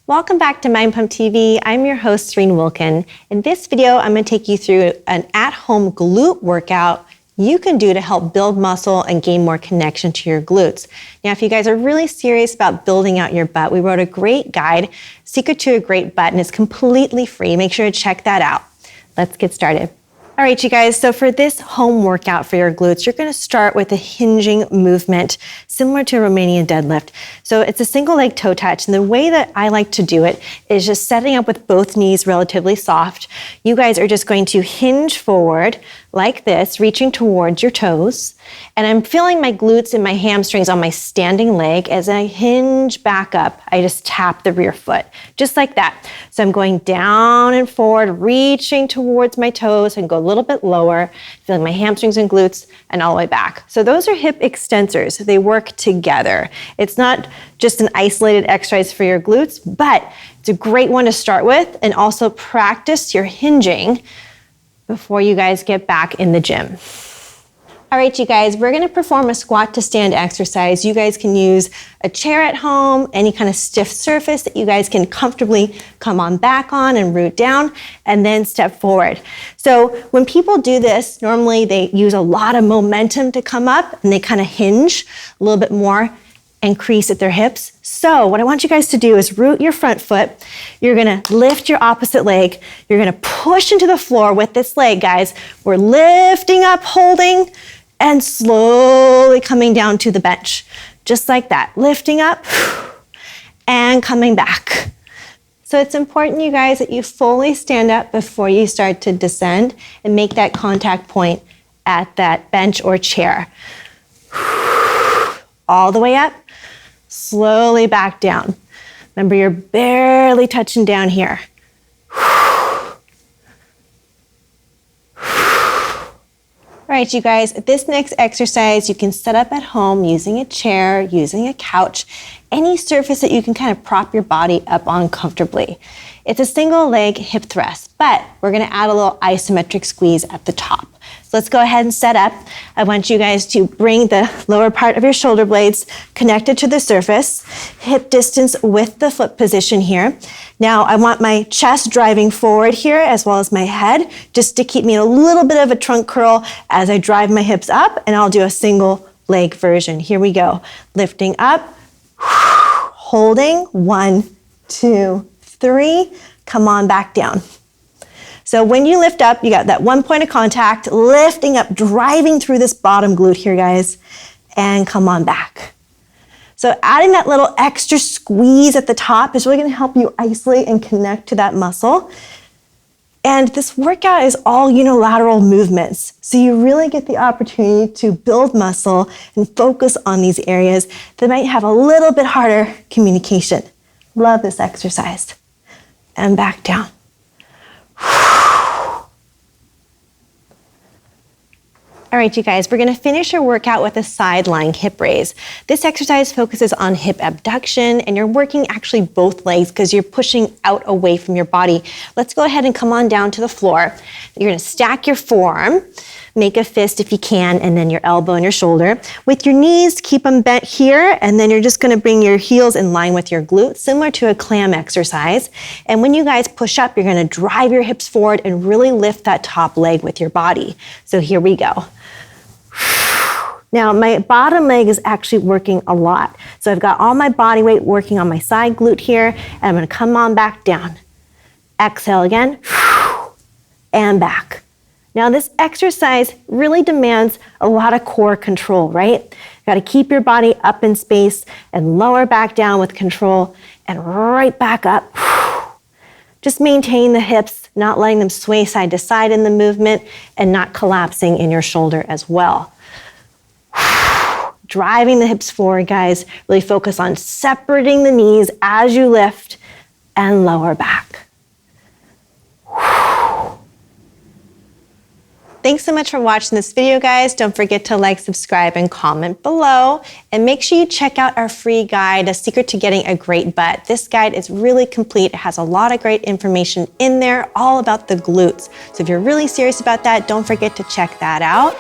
Welcome back to Mind Pump TV. I'm your host, Serene Wilkin. In this video, I'm going to take you through an at-home glute workout you can do to help build muscle and gain more connection to your glutes. Now, if you guys are really serious about building out your butt, we wrote a great guide, Secret to a Great Butt, and it's completely free. Make sure to check that out. Let's get started. All right, you guys, so for this home workout for your glutes, you're gonna start with a hinging movement, similar to a Romanian deadlift. So it's a single leg toe touch, and the way that I like to do it is just setting up with both knees relatively soft. You guys are just going to hinge forward like this, reaching towards your toes, and I'm feeling my glutes and my hamstrings on my standing leg. As I hinge back up, I just tap the rear foot, just like that. So I'm going down and forward, reaching towards my toes, and go a little bit lower, feeling my hamstrings and glutes, and all the way back. So those are hip extensors. They work together. It's not just an isolated exercise for your glutes, but it's a great one to start with, and also practice your hinging before you guys get back in the gym. All right, you guys, we're gonna perform a squat to stand exercise. You guys can use a chair at home, any kind of stiff surface that you guys can comfortably come on back on and root down, and then step forward. So when people do this, normally they use a lot of momentum to come up, and they kind of hinge a little bit more and crease at their hips. So what I want you guys to do is root your front foot. You're gonna lift your opposite leg. You're gonna push into the floor with this leg, guys. We're lifting up, holding, and slowly coming down to the bench. Just like that, lifting up and coming back. So it's important, you guys, that you fully stand up before you start to descend and make that contact point at that bench or chair. All the way up, slowly back down. Remember, you're barely touching down here. All right, you guys, this next exercise you can set up at home using a chair, using a couch, any surface that you can kind of prop your body up on comfortably. It's a single leg hip thrust, but we're gonna add a little isometric squeeze at the top. So let's go ahead and set up. I want you guys to bring the lower part of your shoulder blades connected to the surface, hip distance with the foot position here. Now I want my chest driving forward here as well as my head, just to keep me in a little bit of a trunk curl as I drive my hips up, and I'll do a single leg version. Here we go. Lifting up, holding, 1, 2, 3, come on back down. So when you lift up, you got that one point of contact, lifting up, driving through this bottom glute here, guys, and come on back. So adding that little extra squeeze at the top is really gonna help you isolate and connect to that muscle. And this workout is all unilateral movements. So you really get the opportunity to build muscle and focus on these areas that might have a little bit harder communication. Love this exercise. And back down. All right, you guys, we're gonna finish your workout with a side lying hip raise. This exercise focuses on hip abduction, and you're working actually both legs because you're pushing out away from your body. Let's go ahead and come on down to the floor. You're gonna stack your forearm, make a fist if you can, and then your elbow and your shoulder. With your knees, keep them bent here, and then you're just gonna bring your heels in line with your glutes, similar to a clam exercise. And when you guys push up, you're gonna drive your hips forward and really lift that top leg with your body. So here we go. Now, my bottom leg is actually working a lot. So I've got all my body weight working on my side glute here, and I'm gonna come on back down. Exhale again, and back. Now, this exercise really demands a lot of core control, right? You gotta keep your body up in space and lower back down with control and right back up. Just maintain the hips, not letting them sway side to side in the movement and not collapsing in your shoulder as well. Driving the hips forward, guys. Really focus on separating the knees as you lift and lower back. Thanks so much for watching this video, guys. Don't forget to like, subscribe, and comment below. And make sure you check out our free guide, A Secret to Getting a Great Butt. This guide is really complete. It has a lot of great information in there, all about the glutes. So if you're really serious about that, don't forget to check that out.